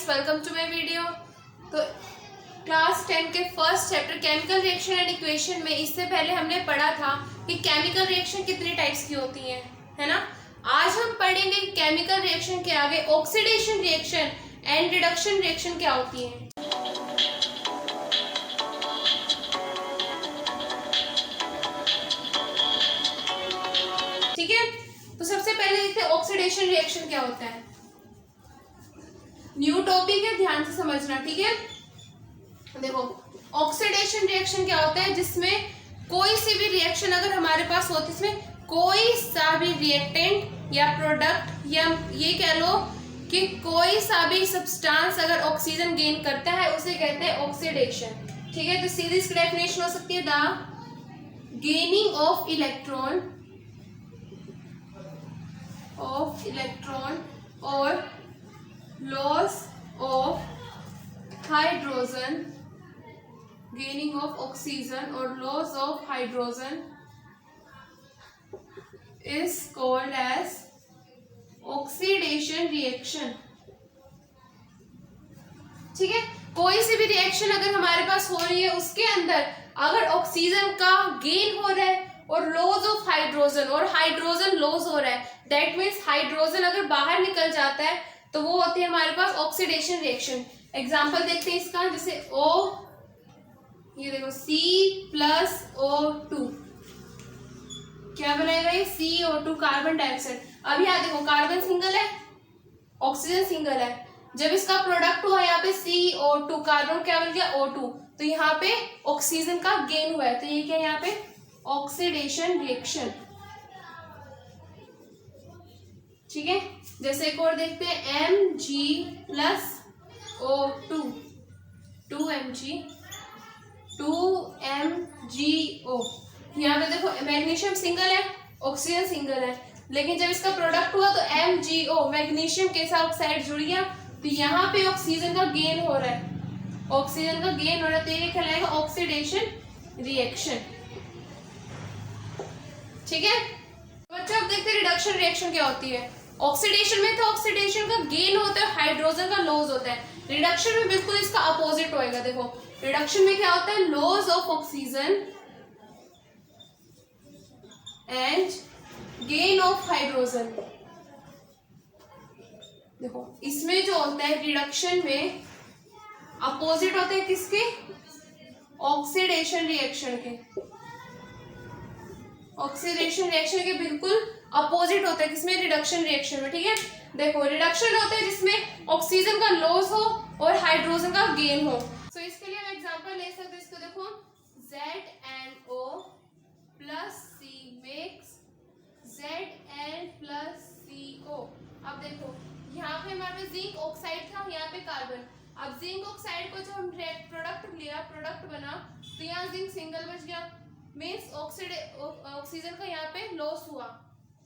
Welcome to my video. तो class 10 के first chapter chemical reaction and equation में इससे पहले हमने पढ़ा था कि केमिकल रिएक्शन कितने टाइप्स की होती हैं, है ना। आज हम पढ़ेंगे केमिकल रिएक्शन के आगे oxidation reaction and reduction reaction क्या होती है। ठीक है, तो सबसे पहले देखते हैं ऑक्सीडेशन रिएक्शन क्या होता है। न्यू टॉपिक है, ध्यान से समझना, ठीक है। देखो ऑक्सीडेशन रिएक्शन क्या होता है, जिसमें कोई सी भी रिएक्शन अगर हमारे पास होती है, इसमें कोई सा भी रिएक्टेंट या प्रोडक्ट या ये कह लो कि कोई सा भी सब्सटेंस अगर ऑक्सीजन गेन करता है उसे कहते हैं ऑक्सीडेशन। ठीक है, तो सीधी इसकी डेफिनेशन हो सकती है द गेनिंग ऑफ इलेक्ट्रॉन और loss of hydrogen, gaining of oxygen or loss of hydrogen is called as oxidation reaction। ठीक है, कोई सी भी रिएक्शन अगर हमारे पास हो रही है उसके अंदर अगर ऑक्सीजन का गेन हो रहा है और लॉस ऑफ हाइड्रोजन और हाइड्रोजन लॉस हो रहा है, दैट मीन्स हाइड्रोजन अगर बाहर निकल जाता है तो वो होती है हमारे पास ऑक्सीडेशन रिएक्शन। एग्जांपल देखते हैं इसका, जैसे O, ये देखो C+O2 क्या बनाएगा ये CO2 कार्बन डाइऑक्साइड। अब यहाँ देखो कार्बन सिंगल है, ऑक्सीजन सिंगल है, जब इसका प्रोडक्ट हुआ यहाँ पे CO2 कार्बन क्या बन गया O2, तो यहाँ पे ऑक्सीजन का गेन हुआ है, तो ये क्या है यहाँ पे ऑक्सीडेशन रिएक्शन। ठीक है, जैसे एक और देखते हैं Mg+O2 2MgO। यहाँ पे देखो मैग्नीशियम सिंगल है, ऑक्सीजन सिंगल है, लेकिन जब इसका प्रोडक्ट हुआ तो MgO मैग्नीशियम के साथ ऑक्साइड जुड़ गया, तो यहाँ पे ऑक्सीजन का गेन हो रहा है, ऑक्सीजन का गेन हो रहा है, तो ये कहलाएगा ऑक्सीडेशन रिएक्शन। ठीक है बच्चों, अब देखते हैं रिडक्शन रिएक्शन क्या होती है। ऑक्सीडेशन में तो ऑक्सीडेशन का गेन होता है, हाइड्रोजन का लॉस होता है। रिडक्शन में बिल्कुल इसका अपोजिट होएगा। देखो रिडक्शन में क्या होता है, loss of oxygen and gain of hydrogen. देखो इसमें जो होता है रिडक्शन में अपोजिट होते हैं किसके, ऑक्सीडेशन रिएक्शन के। ऑक्सीडेशन रिएक्शन के बिल्कुल अपोजिट होता है किसमें, रिडक्शन रिएक्शन में। ठीक है, देखो रिडक्शन होता है जिसमें ऑक्सीजन का लॉस हो और हाइड्रोजन का गेन हो। सो इसके लिए हम एग्जांपल ले सकते हैं, इसको देखो ZnO + C makes Zn+CO। अब देखो यहाँ पे हमारे पास जिंक ऑक्साइड था, यहाँ पे कार्बन। अब जिंक ऑक्साइड को जो हम प्रोडक्ट लिया, प्रोडक्ट बना, तो यहाँ जिंक सिंगल बच गया, मीन्स ऑक्सीजन का यहाँ पे लॉस हुआ।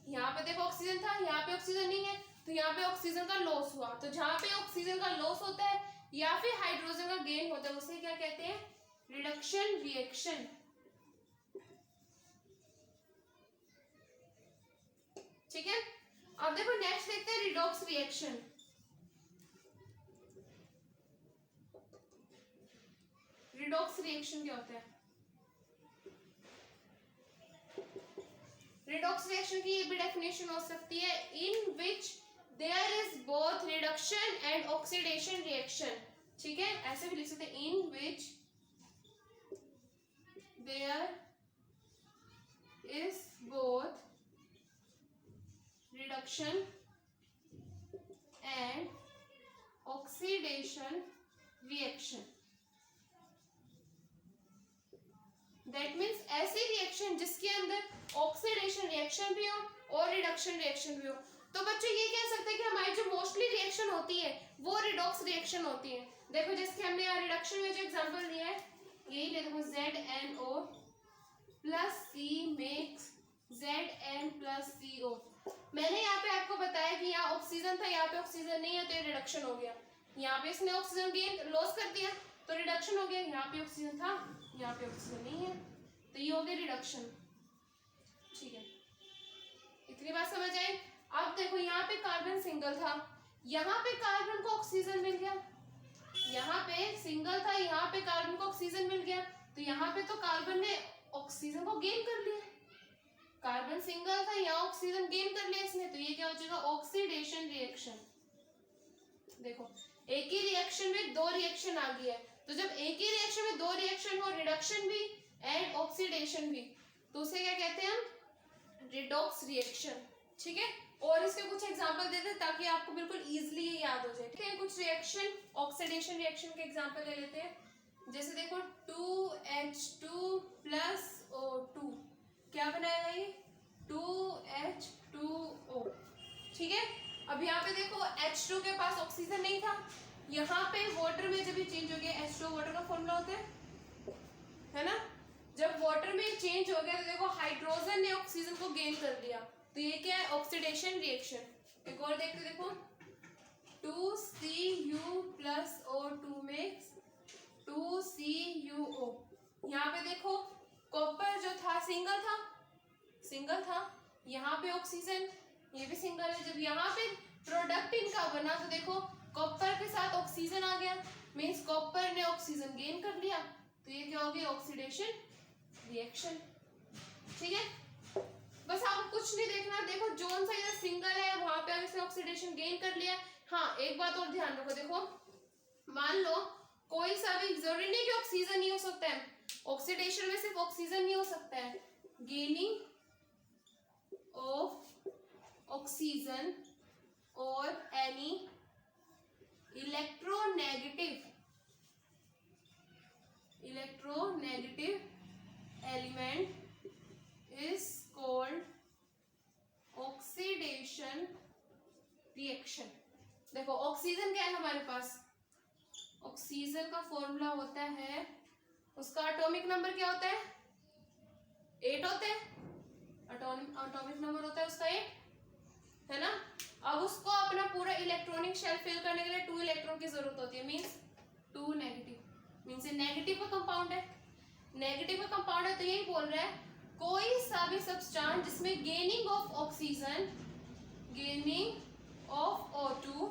यहाँ पे देखो ऑक्सीजन था, यहाँ पे ऑक्सीजन नहीं है, तो यहाँ पे ऑक्सीजन का लॉस हुआ। तो जहाँ पे ऑक्सीजन का लॉस होता है या फिर हाइड्रोजन का गेन होता है उसे क्या कहते हैं, रिडक्शन रिएक्शन। ठीक है, अब देखो नेक्स्ट देखते हैं रिडॉक्स रिएक्शन। रिडॉक्स रिएक्शन क्या होता है। रिडॉक्स रिएक्शन की ये भी डेफिनेशन हो सकती है, in which there is both reduction and oxidation reaction. ठीक है, ऐसे भी लिख सकते हैं, in which there is both reduction and oxidation reaction. That means ऐसी रिएक्शन जिसके अंदर ऑक्सीडेशन रिएक्शन भी हो और रिडक्शन रिएक्शन भी हो। तो बच्चों ये कह सकते हैं कि हमारी जो मोस्टली रिएक्शन होती है वो रिडॉक्स रिएक्शन होती है। देखो जैसे हमने यहाँ रिडक्शन में जो एग्जांपल दिया है, यही ले देखो ZnO + C makes Zn+CO। मैंने यहाँ पे आपको बताया कि यहाँ ऑक्सीजन था, यहाँ पे ऑक्सीजन नहीं है, तो ये रिडक्शन हो गया। यहाँ पे इसने ऑक्सीजन गेन लॉस कर दिया तो रिडक्शन हो गया। यहाँ पे ऑक्सीजन था, यहाँ पे ऑक्सीजन नहीं है, तो ये हो गया रिडक्शन। ठीक है, इतनी बात समझ आई। अब देखो यहाँ पे कार्बन सिंगल था, यहाँ पे कार्बन को ऑक्सीजन मिल गया, ऑक्सीजन मिल गया, तो यहाँ पे तो कार्बन ने ऑक्सीजन को गेन कर लिया, कार्बन सिंगल था, यहाँ ऑक्सीजन गेन कर लिया इसने, तो ये क्या हो जाएगा ऑक्सीडेशन रिएक्शन। देखो एक ही रिएक्शन में दो रिएक्शन आ गया है, तो जब एक ही रिएक्शन में दो रिएक्शन हो, रिडक्शन भी एंड ऑक्सीडेशन भी, तो उसे क्या कहते हैं हम, रिडॉक्स रिएक्शन। ठीक है, और इसके कुछ एग्जांपल देते हैं ताकि आपको बिल्कुल इजीली ये याद हो जाए। ठीक है, कुछ रिएक्शन ऑक्सीडेशन रिएक्शन के एग्जांपल ले लेते हैं। जैसे देखो 2H2 प्लस O2 क्या बनाया ये 2H2O। ठीक है, अब यहाँ पे देखो H2 के पास ऑक्सीजन नहीं था, यहाँ पे वाटर में जब ये चेंज हो गया, H2 वाटर का फॉर्मूला होता है ना, जब वाटर में चेंज हो गया तो देखो हाइड्रोजन ने ऑक्सीजन को गेन कर लिया, तो ये क्या है ऑक्सीडेशन रिएक्शन। एक और देखते देखो 2Cu प्लस O2 में 2CuO। यहाँ पे देखो कॉपर जो था सिंगल था, यहाँ पे ऑक्सीजन ये भी सिंगल है, जब यहाँ पे प्रोडक्ट इनका बना तो देखो कॉपर के साथ ऑक्सीजन आ गया, मींस कॉपर ने ऑक्सीजन गेन कर लिया, तो ये क्या हो गया ऑक्सीडेशन रिएक्शन। ठीक है, बस आपको कुछ नहीं देखना, देखो जोन सा इधर सिंगल है वहां पे इसने ऑक्सीडेशन गेन कर लिया। हाँ एक बात और ध्यान रखो, देखो मान लो कोई सा भी, जरूरी नहीं कि ऑक्सीजन ही हो सकता है, ऑक्सीडेशन में सिर्फ ऑक्सीजन ही हो सकता है, गेनिंग ऑफ ऑक्सीजन और any electronegative element is called oxidation reaction. देखो ऑक्सीजन क्या है हमारे पास, ऑक्सीजन का फॉर्मूला होता है, उसका एटॉमिक नंबर क्या होता है 8 होते हैं, एटॉमिक नंबर होता है उसका 8 है ना। अब उसको अपना पूरा इलेक्ट्रॉनिक शेल फिल करने के लिए 2 इलेक्ट्रॉन की जरूरत होती है, मींस 2 नेगेटिव, मींस नेगेटिव का कंपाउंड है, नेगेटिव का कंपाउंड है, तो यही बोल रहा है कोई सा भी सब्सटेंस जिसमें gaining of oxygen, gaining of O2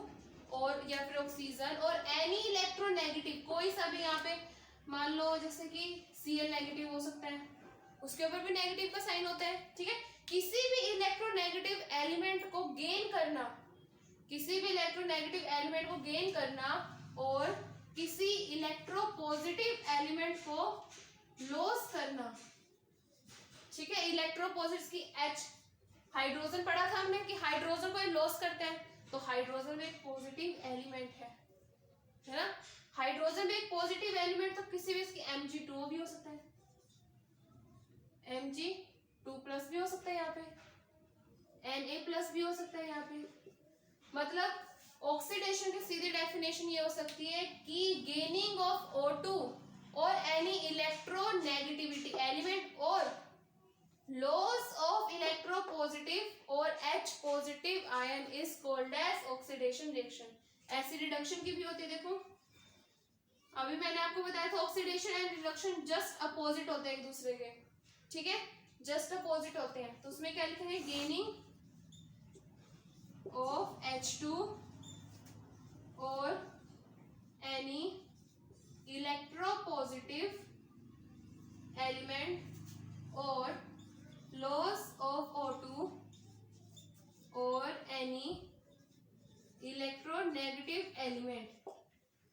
और या फिर ऑक्सीजन और एनी इलेक्ट्रोनेगेटिव, कोई सा भी, यहाँ पे मान लो जैसे कि Cl नेगेटिव हो सकता है, उसके ऊपर भी नेगेटिव का साइन होता है। ठीक है, किसी भी इलेक्ट्रोनेगेटिव एलिमेंट को गेन करना, किसी भी इलेक्ट्रोनेगेटिव एलिमेंट को गेन करना और किसी इलेक्ट्रोपॉजिटिव एलिमेंट को लॉस करना। ठीक है, इलेक्ट्रोपॉजिटिव की H, हाइड्रोजन पढ़ा था हमने कि हाइड्रोजन को लॉस करते हैं, तो हाइड्रोजन भी एक पॉजिटिव एलिमेंट है ना, हाइड्रोजन भी एक पॉजिटिव एलिमेंट, तो किसी भी इसकी Mg2 भी हो सकता है, Mg2 प्लस भी हो सकता है, यहाँ पे Na प्लस भी हो सकता है यहाँ पे। मतलब ऑक्सीडेशन की सीधी डेफिनेशन ये हो सकती है कि गेनिंग ऑफ O2 और एनी इलेक्ट्रोनेगेटिविटी एलिमेंट और लॉस ऑफ इलेक्ट्रोपॉजिटिव और H positive ion is called as oxidation reaction. ऐसी रिडक्शन की भी होती है, देखो अभी मैंने आपको बताया था oxidation and reduction just opposite होते हैं एक दूसरे के। ठीक है, जस्ट अपोजिट होते हैं, तो उसमें क्या लिखेंगे गेनिंग ऑफ H2 और एनी इलेक्ट्रोपॉजिटिव एलिमेंट और लॉस ऑफ O2 और any electronegative element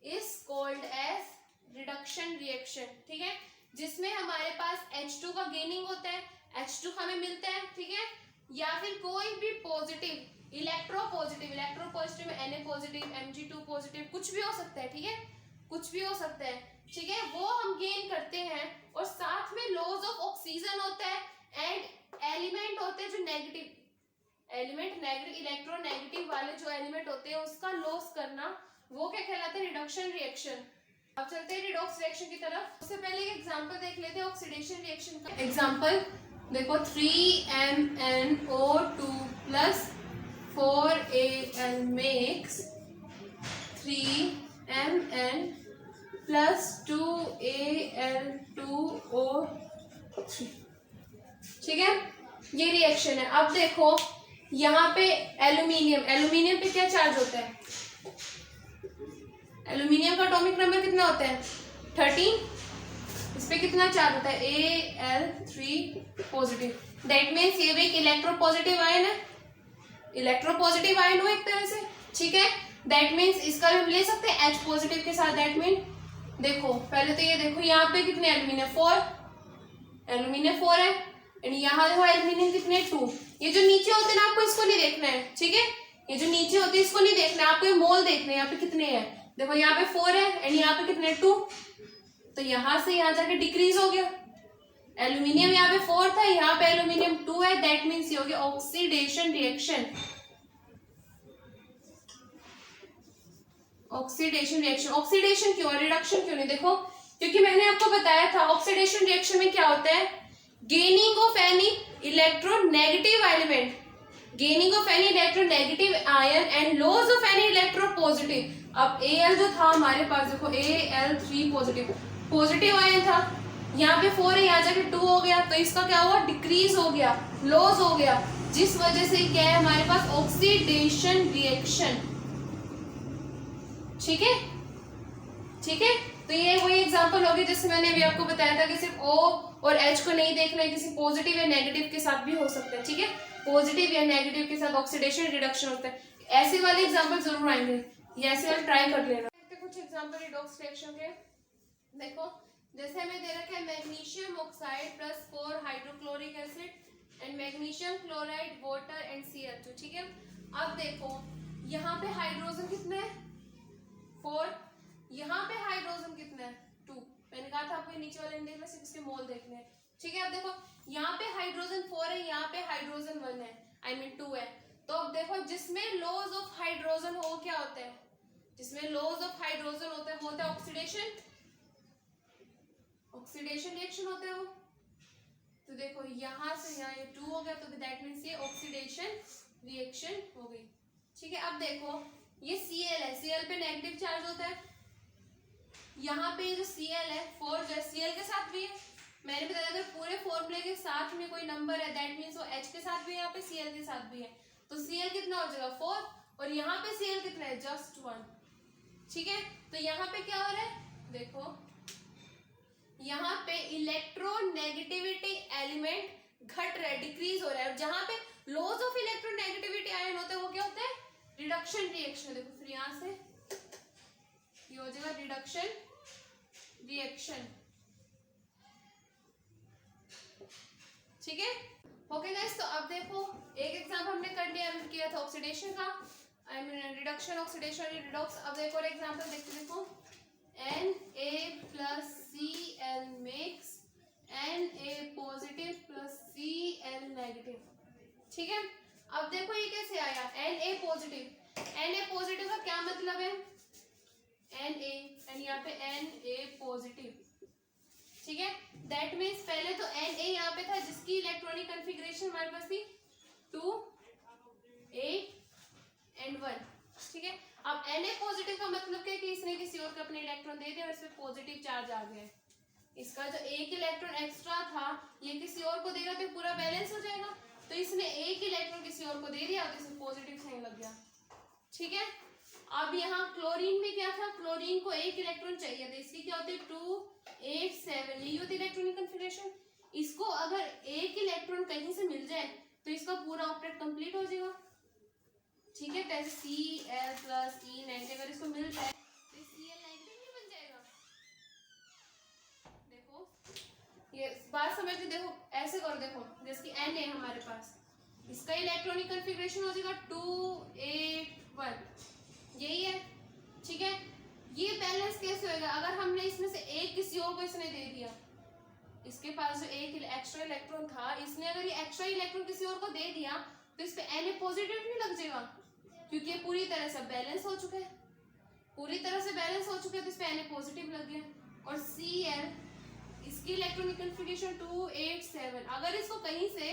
is called as reduction reaction. ठीक है, जिसमें हमारे पास H2 का गेनिंग होता है, H2 हमें मिलता है, ठीक है, या फिर कोई भी पॉजिटिव इलेक्ट्रोपॉजिटिव में Na पॉजिटिव, Mg2 पॉजिटिव, कुछ भी हो सकता है। ठीक है, कुछ भी हो सकता है, ठीक है, वो हम गेन करते हैं और साथ में लॉस ऑफ ऑक्सीजन होता है एंड एलिमेंट होते हैं जो नेगेटिव एलिमेंट, इलेक्ट्रोनेगेटिव वाले जो एलिमेंट होते हैं उसका लॉस करना, वो क्या कहलाता है रिडक्शन रिएक्शन। अब चलते हैं रिडॉक्स रिएक्शन की तरफ। उससे पहले एक एग्जांपल देख लेते हैं ऑक्सीडेशन रिएक्शन का। एग्जांपल देखो 3MnO2 plus 4Al makes 3Mn plus 2Al2O3। ठीक है, ये रिएक्शन है। अब देखो यहाँ पे एल्यूमिनियम पे क्या चार्ज होता है, एल्यूमिनियम का एटॉमिक नंबर कितना होता है 13, इस पे कितना चार्ज होता है, Al3 पॉजिटिव। दैट मीन्स ये भी एक इलेक्ट्रोपॉजिटिव आयन है, इलेक्ट्रोपॉजिटिव आयन हो एक तरह से, ठीक है। दैट मीन्स इसका भी हम ले सकते हैं H पॉजिटिव के साथ। दैट मीन देखो पहले तो ये देखो यहाँ पे कितने एल्यूमिनियम 4, एल्यूमिनियम 4 है, एंड यहाँ देखो एल्यूमिनियम कितने 2। ये जो नीचे होते हैं ना आपको इसको नहीं देखना है, ठीक है, ये जो नीचे होते हैं इसको नहीं देखना है आपको, ये मोल देखना है यहाँ पे कितने हैं। देखो यहाँ पे 4 है एंड यहाँ पे कितने 2, तो यहाँ से यहाँ जाके डिक्रीज हो गया। एल्यूमिनियम यहाँ पे 4 था, यहाँ पे एल्यूमिनियम 2 है, दैट मीन्स ये हो गया oxidation reaction. Oxidation reaction, oxidation क्यों, रिडक्शन क्यों नहीं, देखो क्योंकि मैंने आपको बताया था ऑक्सीडेशन रिएक्शन में क्या होता है, gaining of any electronegative element, gaining of any electronegative ion and loss of any electropositive. अब Al जो था हमारे पास देखो Al3 पॉजिटिव, पॉजिटिव आयन था, यहाँ पे 4 है, यहाँ जाके 2 हो गया, तो इसका क्या हुआ, डिक्रीज हो गया, लॉस हो गया, जिस वजह से क्या है हमारे पास ऑक्सीडेशन रिएक्शन, ठीक है, ठीक है। तो ये वही एग्जांपल होगी जिससे मैंने अभी आपको बताया था कि सिर्फ O और H को नहीं देखना है, किसी पॉजिटिव या नेगेटिव के साथ भी हो सकता है, ठीक है, पॉजिटिव या नेगेटिव के साथ ऑक्सीडेशन रिडक्शन होता है। ऐसे वाले एग्जांपल जरूर आएंगे, ये ऐसे वाले ट्राई कर लेना। कुछ एग्जांपल रिडॉक्स रिएक्शन के देखो, जैसे हमें दे रखा है magnesium oxide plus 4 hydrochloric acid and magnesium chloride water and Cl2, ठीक है। अब देखो यहाँ पे हाइड्रोजन कितने हैं, 4, यहाँ पे हाइड्रोजन कितना है, 2। मैंने कहा था आपको नीचे वाले इंडेक्स में सिर्फ इसके मोल देखने हैं, ठीक है। अब देखो यहाँ पे हाइड्रोजन 4 है, यहाँ पे हाइड्रोजन 1 है, आई मीन 2 है। तो अब देखो जिसमें लॉस ऑफ हाइड्रोजन हो क्या होता है, जिसमें लॉस ऑफ हाइड्रोजन होता है वो होता है ऑक्सीडेशन, ऑक्सीडेशन रिएक्शन होता है वो। तो देखो यहाँ से यहाँ ये 2 हो गया, तो दैट मीन्स ये ऑक्सीडेशन रिएक्शन हो गई, ठीक है। अब देखो ये Cl है, Cl पे नेगेटिव चार्ज होता है, यहाँ पे जो Cl है 4 जो Cl के साथ भी है, मैंने बताया अगर पूरे फॉर्मूले के साथ में कोई नंबर है दैट मीन्स वो H के साथ भी है, यहाँ पे Cl के साथ भी है, तो Cl कितना हो जाएगा 4, और यहाँ पे Cl कितना है जस्ट 1, ठीक है। तो यहाँ पे क्या हो रहा है, देखो यहाँ पे इलेक्ट्रोनेगेटिविटी एलिमेंट घट रहा है, डिक्रीज हो रहा है, जहां पे लॉस ऑफ इलेक्ट्रोनेगेटिविटी आयन होता है वो क्या होता है, रिडक्शन रिएक्शन। देखो फिर यहां से ये हो जाएगा रिडक्शन रिएक्शन, ठीक है। ओके गाइस, तो अब देखो एक एग्जांपल हमने कर लिया, हमने किया था ऑक्सीडेशन का, I mean reduction, oxidation, redox. अब एक और एग्जांपल देखते, देखो Na+Cl makes Na positive plus Cl negative, ठीक है। अब देखो ये कैसे आया, Na पॉजिटिव, Na पॉजिटिव का क्या मतलब है, Na एंड यहाँ पे Na पॉजिटिव, ठीक है। दैट मीन्स पहले तो Na यहाँ पे था जिसकी इलेक्ट्रॉनिक कॉन्फ़िगरेशन हमारे पास थी 2 8 एंड 1, ठीक है। अब Na पॉजिटिव का मतलब क्या है कि इसने किसी और को अपने इलेक्ट्रॉन दे दिया और इसमें पॉजिटिव चार्ज आ गया है, इसका जो एक इलेक्ट्रॉन एक्स्ट्रा था ये किसी और को देगा तो पूरा बैलेंस हो जाएगा, तो इसने एक इलेक्ट्रॉन किसी और को दे दिया तो इसे पॉजिटिव साइन लग गया, ठीक है। अब यहाँ क्लोरीन में क्या था, क्लोरीन को एक इलेक्ट्रॉन चाहिए था, इसकी क्या होती है 2 8 7, यही होती है इलेक्ट्रॉनिक कॉन्फ़िगरेशन। इसको अगर एक इलेक्ट्रॉन कहीं से मिल जाए तो इसका पूरा ऑक्टेट कंप्लीट हो जाएगा, ठीक है। जैसे Cl+E नेगेटिव अगर इसको मिल जाए तो Cl नेगेटिव नहीं बन जाएगा, देखो ये बात समझ लो। देखो ऐसे करो, देखो जैसे कि Na है हमारे पास, इसका इलेक्ट्रॉनिक कॉन्फ़िगरेशन हो जाएगा 2 8 1, यही है, ठीक है। ये बैलेंस कैसे होएगा, अगर हमने इसमें से एक किसी और को इसने दे दिया, इसके पास जो एक एक्स्ट्रा इलेक्ट्रॉन था इसने अगर ये एक्स्ट्रा इलेक्ट्रॉन किसी और को दे दिया तो इस पे Na पॉजिटिव नहीं लग जाएगा, क्योंकि ये पूरी तरह से बैलेंस हो चुका है, पूरी तरह से बैलेंस हो चुका है, तो इस पे Na पॉजिटिव लग गया। और Cl इसकी इलेक्ट्रॉनिक कॉन्फ़िगरेशन 2 8 7, अगर इसको कहीं से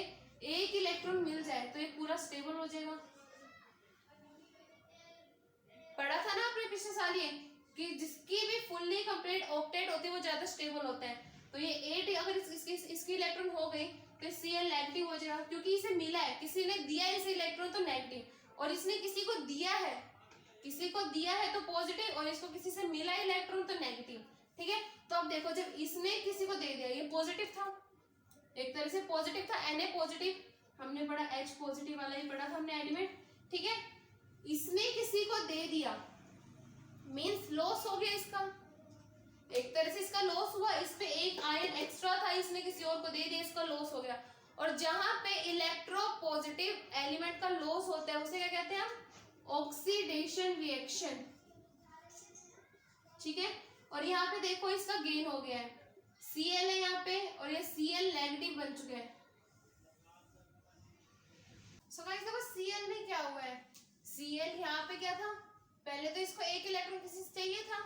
एक इलेक्ट्रॉन मिल जाए तो ये पूरा स्टेबल हो जाएगा। पढ़ा था ना आपने पिछले साल ये कि जिसकी भी फुल्ली कंप्लीट ऑक्टेट होती है वो ज्यादा स्टेबल होता है, तो ये 8 अगर इसकी इलेक्ट्रॉन हो गई तो Cl नेगेटिव हो जाएगा, क्योंकि इसे मिला है, किसी ने दिया है इसे इलेक्ट्रॉन तो नेगेटिव, और इसने किसी को दिया है, किसी को दिया है तो पॉजिटिव, और इसको किसी से मिला इलेक्ट्रॉन तो नेगेटिव, ठीक है। तो अब देखो जब इसने किसी को दे दिया, ये पॉजिटिव था, एक तरह से पॉजिटिव था, Na पॉजिटिव, हमने पढ़ा H पॉजिटिव वाला ही पढ़ा था हमने एलिमेंट, ठीक है। इसने किसी को दे दिया मीन्स लॉस हो गया इसका, एक तरह से इसका लॉस हुआ, इस पे एक आयन एक्स्ट्रा था, इसने किसी और को दे दिया, इसका लॉस हो गया। और जहां पे इलेक्ट्रोपॉजिटिव एलिमेंट का लॉस होता है उसे क्या कहते हैं हम? ऑक्सीडेशन रिएक्शन, ठीक है। और यहाँ पे देखो इसका गेन हो गया है, Cl है यहाँ पे और ये Cl नेगेटिव बन चुके हैं। सो गाइस देखो Cl में क्या हुआ है, Cl यहाँ पे क्या था, पहले तो इसको एक इलेक्ट्रॉन किसी से चाहिए था,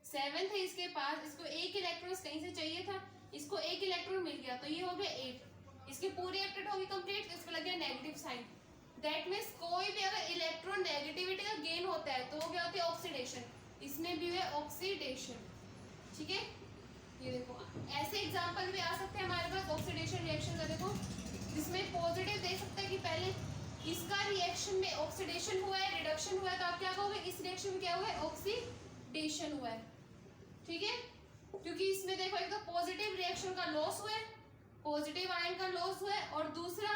7 थे इसके पास, इसको एक इलेक्ट्रॉन कहीं से चाहिए था, इसको एक इलेक्ट्रॉन मिल गया, तो ये हो गया 8, इसकी पूरी ऑक्टेट होगी कंप्लीट, तो इसको लग गया नेगेटिव साइन। दैट मीन्स कोई भी अगर इलेक्ट्रॉन नेगेटिविटी का गेन होता है तो वो क्या होती है? ऑक्सीडेशन। इसमें भी है ऑक्सीडेशन, ठीक है। ये देखो ऐसे एग्जांपल भी आ सकते हैं हमारे पास ऑक्सीडेशन रिएक्शन का, देखो जिसमें पॉजिटिव दे सकता है कि पहले इसका रिएक्शन में ऑक्सीडेशन हुआ है, रिडक्शन हुआ है, तो आप क्या कहोगे? इस रिएक्शन में क्या हुआ है? ऑक्सीडेशन हुआ है, ठीक है। क्योंकि इसमें देखो एक तो पॉजिटिव रिएक्शन का लॉस हुआ है, पॉजिटिव आयन का लॉस हुआ है, और दूसरा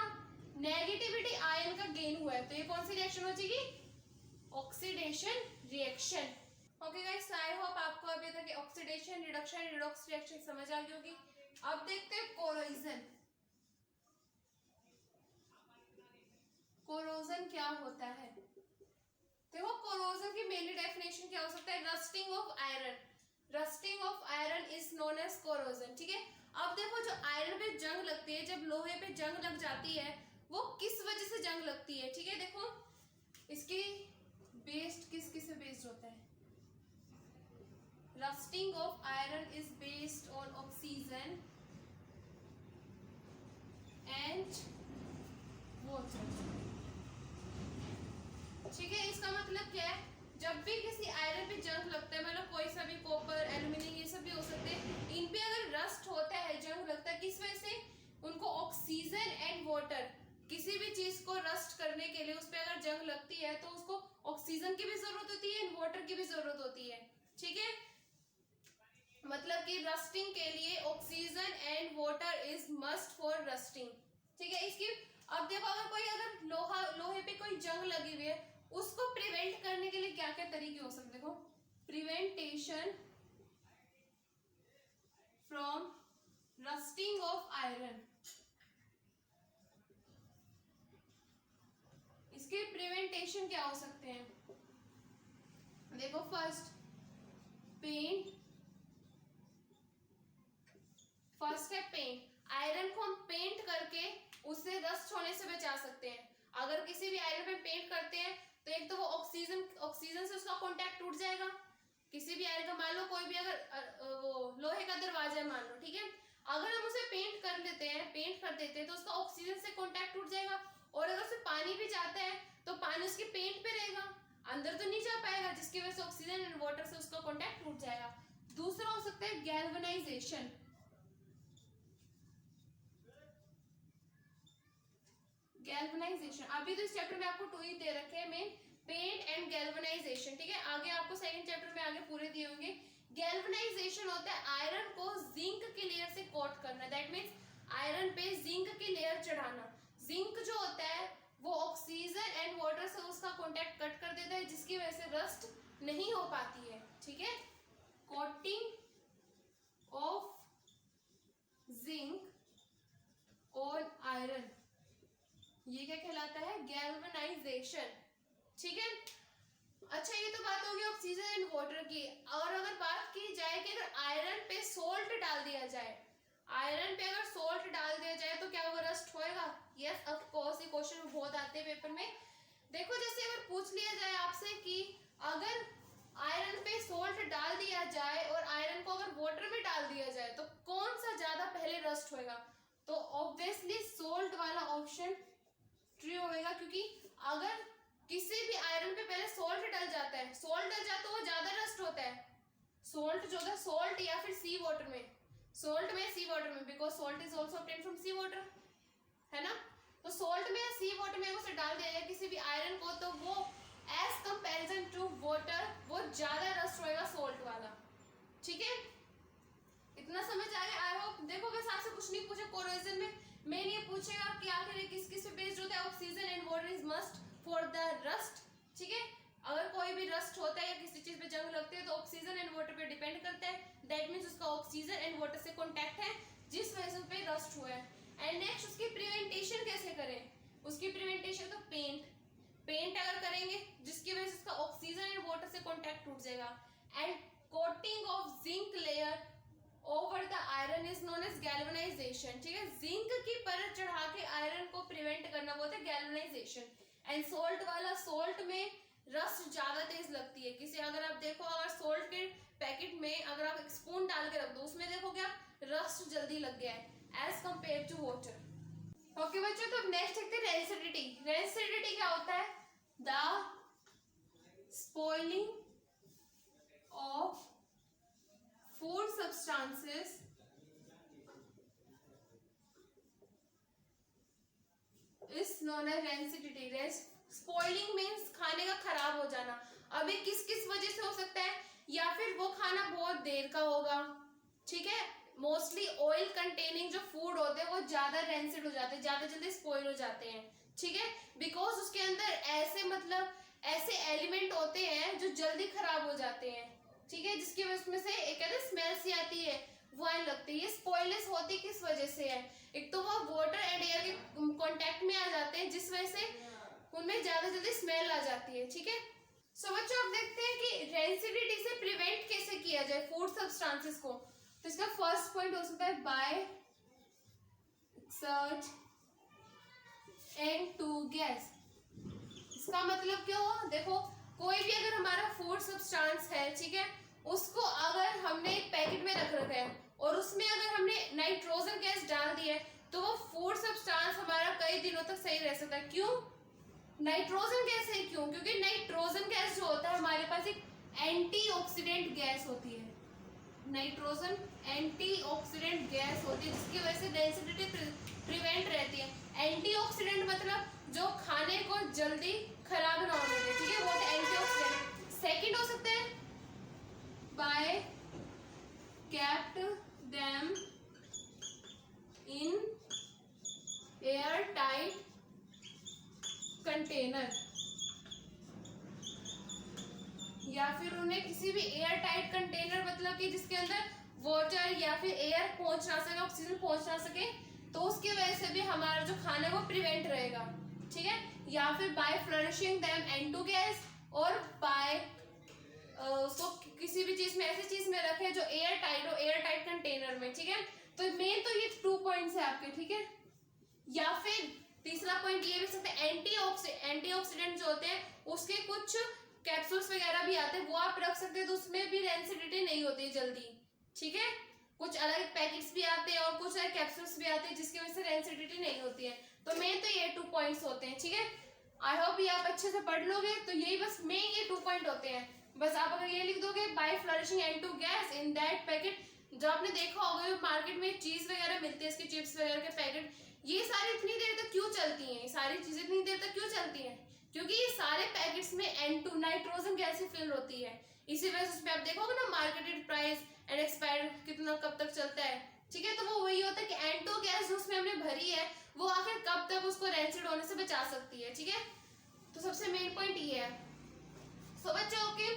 नेगेटिविटी आयन का गेन हुआ है, तो ये कौन सी रिएक्शन हो जाएगी? Oxidation reaction. Okay guys, I hope आपको अभी तक ऑक्सीडेशन, रिडक्शन, रिडॉक्स रिएक्शन समझ आ गई होगी। अब देखते हैं कोरोजन। कोरोजन क्या होता है? देखो कोरोजन की मेनली डेफिनेशन क्या हो सकता है? Rusting of iron, rusting of iron is known as corrosion, ठीक है। अब देखो जो आयरन पे जंग लगती है, जब लोहे पे जंग लग जाती है, वो किस वजह से जंग लगती है, ठीक है। देखो इसकी बेस्ड किस से बेस्ड होता है? Rusting of iron is based on oxygen and water, ठीक है। इसका मतलब क्या है? जब भी किसी आयरन पे जंग लगता है, मतलब कोई सा भी कॉपर, एल्यूमिनियम, ये सब भी हो सकते हैं, इन पे अगर रस्ट होता है, जंग लगता है, किस वजह से? उनको ऑक्सीजन एंड वाटर, किसी भी चीज को रस्ट करने के लिए उस पे अगर जंग लगती है तो उसको ऑक्सीजन की भी जरूरत होती है, वाटर की भी जरूरत होती है, ठीक है। मतलब कि रस्टिंग के लिए oxygen and water is must for rusting, ठीक है। इसकी अब देखो अगर लोहे पे कोई जंग लगी हुई है, उसको प्रिवेंट करने के लिए क्या क्या तरीके हो सकते हैं? देखो prevention from rusting of iron, इसके प्रिवेंटेशन क्या हो सकते हैं? देखो फर्स्ट पेंट, फर्स्ट है पेंट, आयरन को हम पेंट करके उससे रस्ट होने से बचा सकते हैं। अगर किसी भी आयरन पे पेंट करते हैं तो एक तो वो ऑक्सीजन से उसका कांटेक्ट टूट जाएगा, किसी भी आयरन का, मान लो कोई भी अगर वो लोहे का दरवाजा है मान लो, ठीक है, अगर हम उसे पेंट कर देते हैं तो उसका ऑक्सीजन से कांटेक्ट टूट जाएगा, और अगर उसमें पानी भी जाता है तो पानी उसके पेंट पे रहेगा, अंदर तो नहीं जा पाएगा, जिसकी वजह से ऑक्सीजन एंड वाटर से उसका कांटेक्ट टूट जाएगा। दूसरा हो सकता है गैल्वेनाइजेशन, गैल्वेनाइजेशन अभी तो इस चैप्टर में आपको 2 ही दे रखे हैं मेन, पेंट एंड गैल्वेनाइजेशन, ठीक है। आगे आपको सेकंड चैप्टर में आगे पूरे दिए होंगे। गैल्वेनाइजेशन होता है आयरन को जिंक की लेयर से कोट करना, दैट मींस आयरन पे जिंक की लेयर चढ़ाना। जिंक जो होता है वो ऑक्सीजन एंड वाटर से उसका कांटेक्ट कट कर देता है, जिसकी वजह से रस्ट नहीं हो पाती है, ठीक है। Coating of zinc on iron, ये क्या कहलाता है? गैल्वेनाइजेशन, ठीक है। अच्छा ये तो बात होगी ऑक्सीजन एंड वाटर की, और अगर बात की जाए कि अगर आयरन पे सोल्ट डाल दिया जाए, आयरन पे अगर सोल्ट डाल दिया जाए तो क्या होगा? रस्ट होएगा? यस ऑफ कोर्स, ये क्वेश्चन बहुत आते हैं पेपर में। देखो जैसे अगर पूछ लिया जाए आपसे कि अगर आयरन पे सोल्ट डाल दिया जाए और आयरन को अगर वाटर में डाल दिया जाए तो कौन सा ज्यादा पहले रस्ट होएगा? तो ऑब्वियसली सोल्ट वाला ऑप्शन ट्रू होएगा, क्योंकि अगर किसी भी आयरन पे पहले सोल्ट डल जाता है, सोल्ट डल जाता है वो ज्यादा रस्ट होता है, सोल्ट जो है सोल्ट या फिर सी वाटर में, सोल्ट में सी वाटर में, because salt is also obtained from sea water, है ना। तो सोल्ट में या सी वाटर में उसे डाल दिया जाए किसी भी आयरन को, तो वो एज कंपैरिजन टू वाटर वो ज्यादा रस्ट होएगा सोल्ट वाला, ठीक है। मेन ये पूछेगा कि आखिर ये किस किस पे बेस्ड होता है। Oxygen and water is must for the rust, ठीक है। अगर कोई भी रस्ट होता है या किसी चीज पे जंग लगती है तो ऑक्सीजन एंड वाटर पे डिपेंड करता है। दैट मीन्स उसका ऑक्सीजन एंड वाटर से कॉन्टैक्ट है जिस वजह से उस पे रस्ट हुआ है। एंड नेक्स्ट उसकी प्रिवेंटेशन कैसे करें, उसकी प्रिवेंटेशन तो पेंट अगर करेंगे जिसकी वजह से उसका ऑक्सीजन एंड वाटर से कॉन्टैक्ट टूट जाएगा। And coating of zinc layer over the iron is known as galvanization, ठीक है। जिंक की परत चढ़ा के आयरन को प्रिवेंट करना वो होता है गैल्वेनाइजेशन। एंड सोल्ट वाला, सोल्ट में रस्ट ज्यादा तेज लगती है। किसी अगर आप देखो, अगर सोल्ट के पैकेट में अगर आप एक स्पून डाल के रख दो उसमें देखोगे आप रस्ट जल्दी लग गया है as compare to water. Okay बच्चों, तो अब नेक्स्ट देखते हैं रेंसिडिटी। रेंसिडिटी क्या होता है? The spoiling of food substances is known as rancidity. Spoiling means खाने का खराब हो जाना। अभी किस किस वजह से हो सकता है? या फिर वो खाना बहुत देर का होगा, ठीक है। मोस्टली ऑयल कंटेनिंग जो फूड होते हैं वो ज्यादा रेंसिड हो जाते हैं, ज्यादा जल्दी स्पॉइल हो जाते हैं, ठीक है। बिकॉज उसके अंदर ऐसे एलिमेंट होते हैं जो जल्दी खराब हो जाते हैं, ठीक है, जिसकी वजह से एक कहते हैं स्मेल सी आती है, वो आने लगती है। ये स्पॉइलनेस होती किस वजह से है? एक तो वो वाटर एंड एयर के कांटेक्ट में आ जाते हैं जिस वजह से उनमें ज्यादा जल्दी स्मेल आ जाती है, ठीक है। सो बच्चों आप देखते हैं कि रेंसिडिटी से प्रिवेंट कैसे किया जाए फूड सब्सटेंसेस को। तो इसका फर्स्ट पॉइंट हो सकता है by exert and to gas. इसका मतलब क्या हुआ? देखो, कोई भी अगर हमारा फूड सब्सटेंस है, ठीक है, उसको अगर हमने एक पैकेट में रख रखा है और उसमें अगर हमने नाइट्रोजन गैस डाल दी है तो वो फूड सब्सटेंस हमारा कई दिनों तक सही रह सकता है। क्यों? नाइट्रोजन गैस है। क्यों? क्योंकि नाइट्रोजन गैस जो होता है हमारे पास एक एंटीऑक्सीडेंट गैस होती है। नाइट्रोजन एंटीऑक्सीडेंट गैस होती है जिसकी वजह से रेंसिडिटी प्रिवेंट रहती है। एंटीऑक्सीडेंट मतलब जो खाने को जल्दी खराब ना होने दे, ठीक है, वो एंटीऑक्सीडेंट। सेकंड हो सकता है by kept them in airtight container, या फिर उन्हें किसी भी एयर टाइट कंटेनर मतलब कि जिसके अंदर वाटर या फिर एयर पहुंच ना सके, ऑक्सीजन पहुंच ना सके, तो उसकी वजह से भी हमारा जो खाना है वो प्रिवेंट रहेगा, ठीक है। या फिर by flourishing them into gas, और बाय उसको किसी भी चीज में, ऐसी चीज में रखें जो एयर टाइट हो, एयर टाइट कंटेनर में, ठीक है। तो मेन तो ये 2 पॉइंट्स है आपके, ठीक है। या फिर तीसरा पॉइंट ये भी सकते हैं एंटीऑक्सीडेंट जो होते हैं उसके कुछ कैप्सूल्स वगैरह भी आते हैं, वो आप रख सकते हैं, तो उसमें भी रेंसिडिटी नहीं होती जल्दी, ठीक है। कुछ अलग पैकेट्स भी आते हैं और कुछ अलग कैप्सूल्स भी आते हैं जिसकी वजह से रेंसिडिटी नहीं होती है। तो मेन तो ये 2 पॉइंट्स होते हैं, ठीक है। आई होप ये आप अच्छे से पढ़ लोगे। तो यही बस मेन ये 2 पॉइंट होते हैं। बस आप अगर ये लिख दोगे by flourishing into gas in that packet, जो आपने देखा होगा मार्केट में चीज वगैरह मिलती है, इसकी चिप्स वगैरह के पैकेट, ये सारी इतनी देर तक क्यों चलती हैं? ये सारी चीजें इतनी देर तक क्यों चलती हैं? क्योंकि ये सारे पैकेट्स में N2 नाइट्रोजन गैस ही फिल होती है। इसी वजह से उसमें आप देखोगे ना मार्केटेड प्राइस एंड एक्सपायर्ड कितना कब तक चलता है, ठीक है। तो वो वही होता है कि N2 गैस जो उसमें हमने भरी है वो आखिर कब तक उसको रेंसिड होने से बचा सकती है, ठीक है। तो सबसे मेन पॉइंट ये है। सो बच्चों ओके,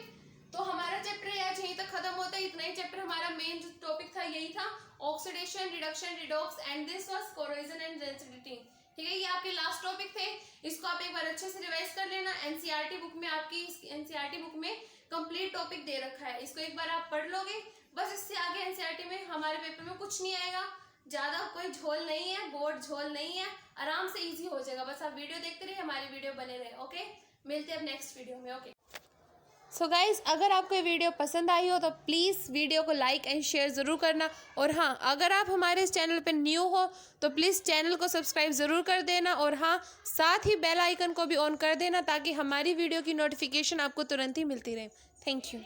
तो हमारा चैप्टर आज यहीं तक खत्म होता है। इतना ही चैप्टर हमारा मेन जो टॉपिक था यही था, oxidation, reduction, redox and this was corrosion and rancidity, ठीक है। ये आपके लास्ट टॉपिक थे। इसको आप एक बार अच्छे से रिवाइज कर लेना। एनसीईआरटी बुक में आपकी एनसीईआरटी बुक में कंप्लीट टॉपिक दे रखा है, इसको एक बार आप पढ़ लोगे, बस इससे आगे एनसीईआरटी में हमारे पेपर में कुछ नहीं आएगा। ज्यादा कोई झोल नहीं है, बोर्ड झोल नहीं है, आराम से इजी हो जाएगा। बस आप वीडियो देखते रहिए, हमारी वीडियो बने रहे, ओके। मिलते हैं अब नेक्स्ट वीडियो में, ओके। सो गाइज, अगर आपको ये वीडियो पसंद आई हो तो प्लीज़ वीडियो को लाइक एंड शेयर ज़रूर करना। और हाँ, अगर आप हमारे इस चैनल पर न्यू हो तो प्लीज़ चैनल को सब्सक्राइब ज़रूर कर देना, और हाँ, साथ ही बेल आइकन को भी ऑन कर देना ताकि हमारी वीडियो की नोटिफिकेशन आपको तुरंत ही मिलती रहे। Thank you.